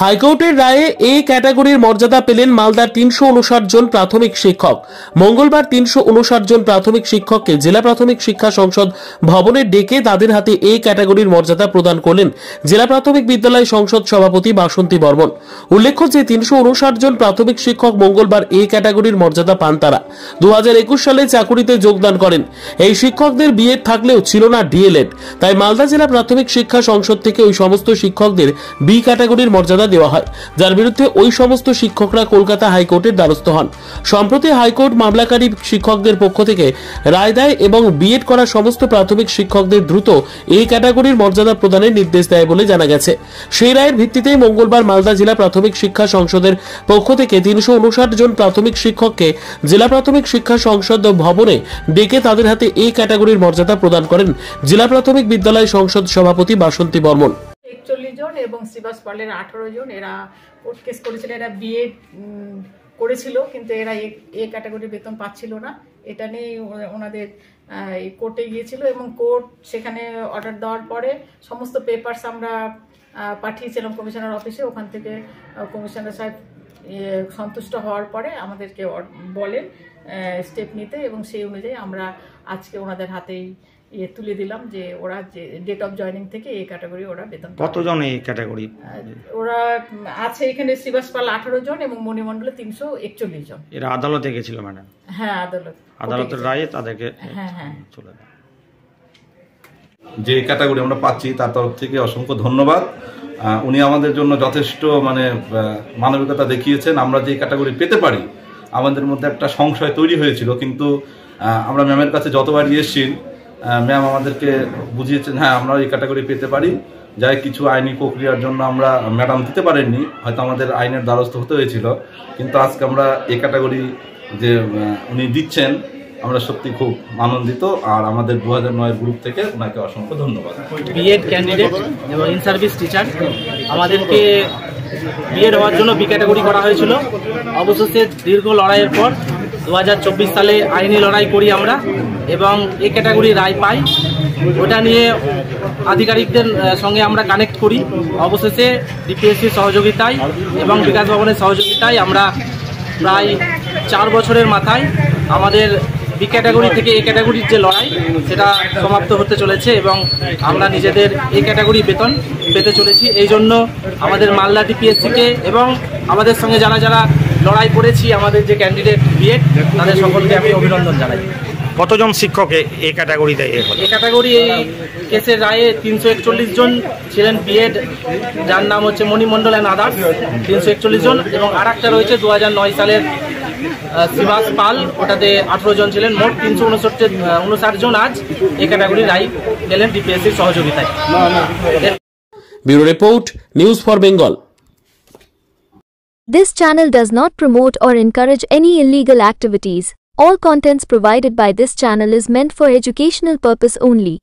হাইকোর্টের রায়ে এ ক্যাটাগরির মর্যাদা পেলেন মালদার ৩৫৯ জন প্রাথমিক শিক্ষক। মঙ্গলবার ৩৫৯ জন প্রাথমিক শিক্ষককে জেলা প্রাথমিক শিক্ষা সংসদ ভবনে ডেকে তাদের হাতে এ ক্যাটাগরির মর্যাদা প্রদান করলেন জেলা প্রাথমিক বিদ্যালয় সংসদ সভাপতি বাসন্তী বর্মন। উল্লেখ্য যে ৩৫৯ জন প্রাথমিক শিক্ষক মঙ্গলবার এ ক্যাটাগরির মর্যাদা পান। তারা ২০২১ সালে চাকুরিতে যোগদান করেন। এই শিক্ষকদের বিএড থাকলেও ছিল না ডিএলএড, তাই মালদা জেলা প্রাথমিক শিক্ষা সংসদ থেকে ওই সমস্ত শিক্ষকদের বি ক্যাটাগরির মর্যাদা দেওয়া হয়, যার বিরুদ্ধে ওই সমস্ত শিক্ষকরা কলকাতা হাইকোর্টের দ্বারস্থ হন। সম্প্রতি হাইকোর্ট মামলাকারী শিক্ষকদের পক্ষ থেকে রায় দেয় এবং বিএড করা সমস্ত প্রাথমিক শিক্ষকদের দ্রুত এই ক্যাটাগরির মর্যাদা প্রদানের নির্দেশ দেয় বলে জানা গেছে। সেই রায়ের ভিত্তিতেই মঙ্গলবার মালদা জেলা প্রাথমিক শিক্ষা সংসদের পক্ষ থেকে ৩৫৯ জন প্রাথমিক শিক্ষককে জেলা প্রাথমিক শিক্ষা সংসদ ভবনে ডেকে তাদের হাতে এই ক্যাটাগরির মর্যাদা প্রদান করেন জেলা প্রাথমিক বিদ্যালয় সংসদ সভাপতি বাসন্তী বর্মন। ৪১ জন এবং শ্রীবাস পালের ১৮ জন। এরা কোর্ট কেস করেছিল, এরা বিএড করেছিল কিন্তু এরা এ ক্যাটাগরির বেতন পাচ্ছিল না। এটা নিয়ে ওনাদের কোর্টে গিয়েছিল এবং কোর্ট সেখানে অর্ডার দেওয়ার পরে সমস্ত পেপারস আমরা পাঠিয়েছিলাম কমিশনার অফিসে। ওখান থেকে কমিশনার সাহেব সন্তুষ্ট হওয়ার পরে আমাদেরকে বলেন স্টেপ নিতে এবং সেই অনুযায়ী আমরা আজকে ওনাদের হাতেই তুলে দিলাম যে ওরা যে ডেট অফ জয়নিং থেকে এই ক্যাটাগরি ওরা বেতন। কতজন এই ক্যাটাগরি? ওরা আছে এখানে শ্রীবাস পাল ১৮ জন এবং মণিমণ্ডলে ৩৪১ জন। এরা আদালতে গেছিল ম্যাডাম? হ্যাঁ, আদালতের রায়ে তাদেরকে চলে দেয়। যে ক্যাটাগরি আমরা পাচ্ছি তার তরফ থেকে অসংখ্য ধন্যবাদ। উনি আমাদের জন্য যথেষ্ট মানবিকতা দেখিয়েছেন। আমরা যে ক্যাটাগরি পেতে পারি আমাদের মধ্যে একটা সংশয় তৈরি হয়েছিল, কিন্তু আমরা ম্যামের কাছে যতবারই এসেছি ম্যাম আমাদেরকে বুঝিয়েছেন হ্যাঁ আমরা এই ক্যাটাগরি পেতে পারি। যাই কিছু আইনি প্রক্রিয়ার জন্য আমরা ম্যাডাম দিতে পারেননি, হয়তো আমাদের আইনের দ্বারস্থ হতে হয়েছিল, কিন্তু আজকে আমরা এই ক্যাটাগরি যে উনি দিচ্ছেন আমরা সত্যি খুব আনন্দিত। আর আমাদের ২০০৯ গ্রুপ থেকে ওনাকে অসংখ্য ধন্যবাদ। বিএড ক্যান্ডিডেট এবং ইন সার্ভিস টিচার আমাদেরকে বিএড হওয়ার জন্য বি ক্যাটাগরি করা হয়েছিল। অবশেষে দীর্ঘ লড়াইয়ের পর ২০২৪ সালে আইনি লড়াই করি আমরা এবং এ ক্যাটাগরি রায় পাই। ওটা নিয়ে আধিকারিকদের সঙ্গে আমরা কানেক্ট করি। অবশেষে ডিপিএসসির সহযোগিতায় এবং বিকাশ ভবনের সহযোগিতায় আমরা প্রায় ৪ বছরের মাথায় আমাদের বি ক্যাটাগরি থেকে এ ক্যাটাগরির যে লড়াই সেটা সমাপ্ত হতে চলেছে এবং আমরা নিজেদের এ ক্যাটাগরি বেতন পেতে চলেছি। এই জন্য আমাদের মালদা ডিপিএসসিকে এবং আমাদের সঙ্গে যারা যারা লড়াই করেছি আমাদের যে ক্যান্ডিডেট বিএড তাদের সকলকে আমি অভিনন্দন জানাই। কতজন শিক্ষক এই ক্যাটাগরিতে? এই ক্যাটাগরি এই কেসের রায়ে ৩৪১ জন ছিলেন বিএড, যার নাম হচ্ছে মণিমণ্ডল অ্যান্ড আদার্স ৩৪১ জন, এবং আর একটা রয়েছে ২০০৯ সালের শ্রীবাস পাল, ওটাতে ১৮ জন ছিলেন। মোট ৩৫৯ জন আজ এই ক্যাটাগরি রায় পেলেন ডিপিএসসির সহযোগিতায়। Bureau report, news for Bengal. This channel does not promote or encourage any illegal activities. All contents provided by this channel is meant for educational purpose only.